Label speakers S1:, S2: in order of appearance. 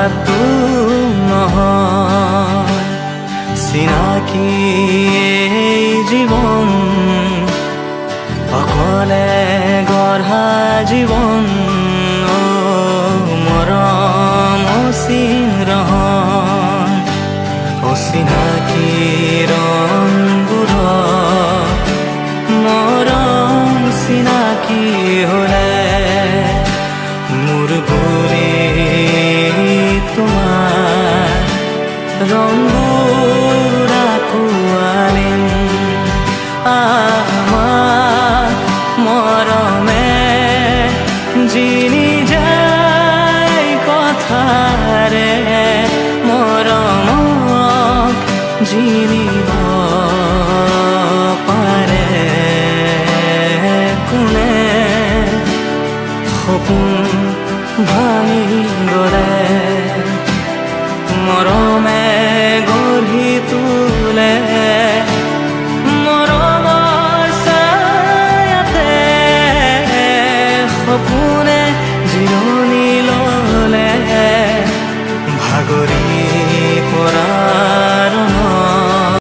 S1: তো নহয় চিনাকি এই জীৱন অকলে গঢ়া জীৱন মৰম অচিৰহন অচিনাকি ৰংবোৰত মৰম চিনাকি হ'লে মোৰ বুলি তোমাৰ ৰংবোৰ আঁকোৱালিম আমাৰ মৰমে জিনি যায় কথাৰে মৰমক জিনিব পাৰে কোনে সপোন ভাঙি গ'লে মৰমে গঢ়ি তোলে মৰমৰ ছায়াতে সপোনে জিৰণি ল'লে ভাগৰি পৰা